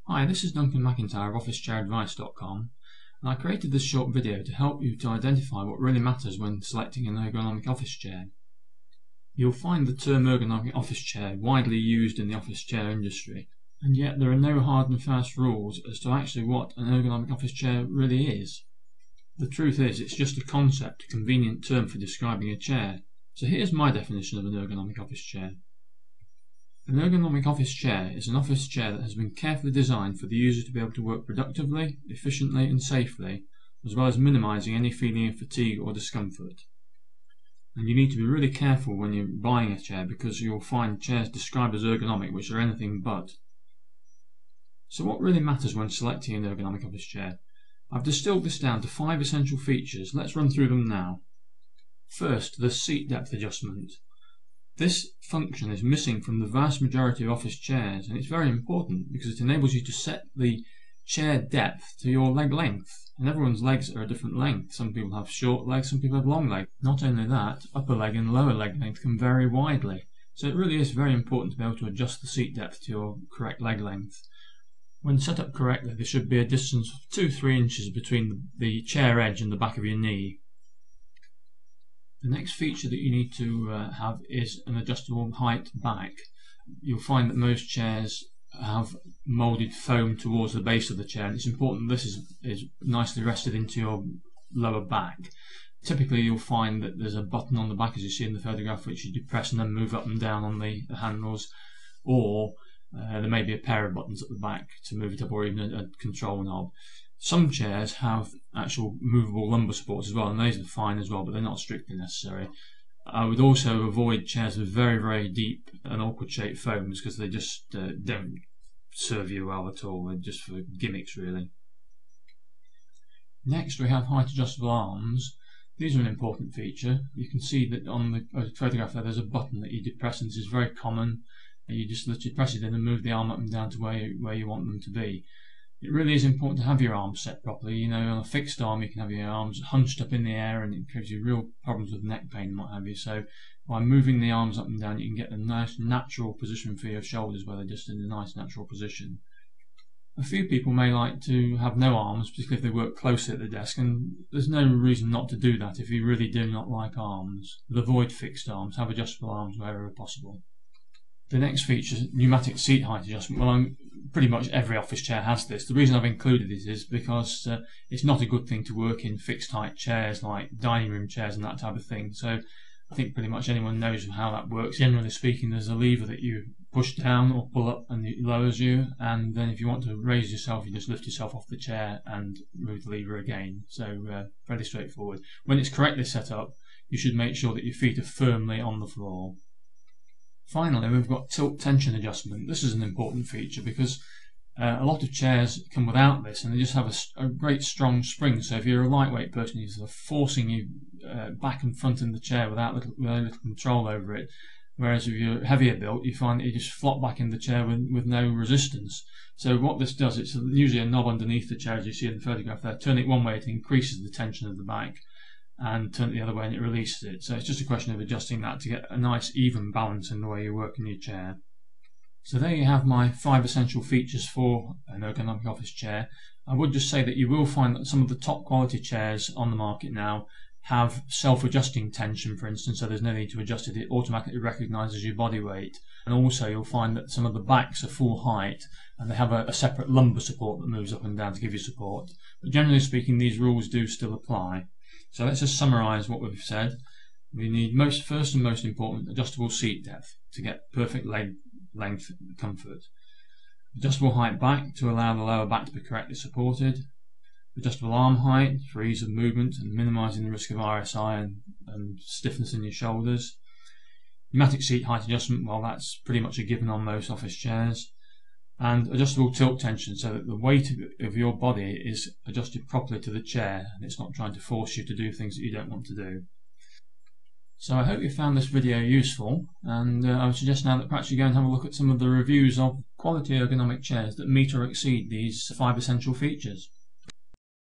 Hi, this is Duncan McIntyre of OfficeChairAdvice.com, and I created this short video to help you to identify what really matters when selecting an ergonomic office chair. You'll find the term ergonomic office chair widely used in the office chair industry, and yet there are no hard and fast rules as to actually what an ergonomic office chair really is. The truth is, it's just a concept, a convenient term for describing a chair. So here's my definition of an ergonomic office chair. An ergonomic office chair is an office chair that has been carefully designed for the user to be able to work productively, efficiently and safely, as well as minimising any feeling of fatigue or discomfort. And you need to be really careful when you're buying a chair, because you'll find chairs described as ergonomic which are anything but. So what really matters when selecting an ergonomic office chair? I've distilled this down to 5 essential features. Let's run through them now. First, the seat depth adjustment. This function is missing from the vast majority of office chairs, and it's very important because it enables you to set the chair depth to your leg length. And everyone's legs are a different length. Some people have short legs, some people have long legs. Not only that, upper leg and lower leg length can vary widely. So it really is very important to be able to adjust the seat depth to your correct leg length. When set up correctly, there should be a distance of 2-3 inches between the chair edge and the back of your knee. The next feature that you need to have is an adjustable height back. You'll find that most chairs have moulded foam towards the base of the chair, and it's important this is nicely rested into your lower back. Typically you'll find that there's a button on the back, as you see in the photograph, which you depress and then move up and down on the handles, or there may be a pair of buttons at the back to move it up, or even a control knob. Some chairs have actual movable lumbar supports as well, and those are fine as well, but they're not strictly necessary. I would also avoid chairs with very deep and awkward shaped foams, because they just don't serve you well at all. They're just for gimmicks really. Next we have height adjustable arms. These are an important feature. You can see that on the photograph there's a button that you depress, and this is very common. You just literally press it in and move the arm up and down to where you want them to be. It really is important to have your arms set properly. You know, on a fixed arm you can have your arms hunched up in the air, and it gives you real problems with neck pain and what have you. So by moving the arms up and down, you can get a nice natural position for your shoulders, where they're just in a nice natural position. A few people may like to have no arms, particularly if they work closely at the desk, and there's no reason not to do that if you really do not like arms. But avoid fixed arms, have adjustable arms wherever possible. The next feature is pneumatic seat height adjustment. Well, pretty much every office chair has this. The reason I've included it is because it's not a good thing to work in fixed height chairs like dining room chairs and that type of thing. So I think pretty much anyone knows how that works. Generally speaking, there's a lever that you push down or pull up and it lowers you, and then if you want to raise yourself, you just lift yourself off the chair and move the lever again. So fairly straightforward. When it's correctly set up, you should make sure that your feet are firmly on the floor. Finally, we've got tilt tension adjustment. This is an important feature because a lot of chairs come without this, and they just have a great strong spring. So if you're a lightweight person, you're sort of forcing you back and front in the chair without little control over it. Whereas if you're heavier built, you find that you just flop back in the chair with no resistance. So what this does, it's usually a knob underneath the chair, as you see in the photograph there. Turn it one way, it increases the tension of the back, and turn it the other way and it releases it. So it's just a question of adjusting that to get a nice even balance in the way you work in your chair. So there you have my 5 essential features for an ergonomic office chair. I would just say that you will find that some of the top quality chairs on the market now have self-adjusting tension, for instance, so there's no need to adjust it. It automatically recognises your body weight. And also you'll find that some of the backs are full height, and they have a separate lumbar support that moves up and down to give you support. But generally speaking, these rules do still apply. So let's just summarise what we've said. We need first and most important, adjustable seat depth to get perfect leg length comfort. Adjustable height back to allow the lower back to be correctly supported. Adjustable arm height for ease of movement and minimising the risk of RSI and stiffness in your shoulders. Pneumatic seat height adjustment, well, that's pretty much a given on most office chairs. And adjustable tilt tension, so that the weight of your body is adjusted properly to the chair and it's not trying to force you to do things that you don't want to do. So I hope you found this video useful, and I would suggest now that perhaps you go and have a look at some of the reviews of quality ergonomic chairs that meet or exceed these 5 essential features.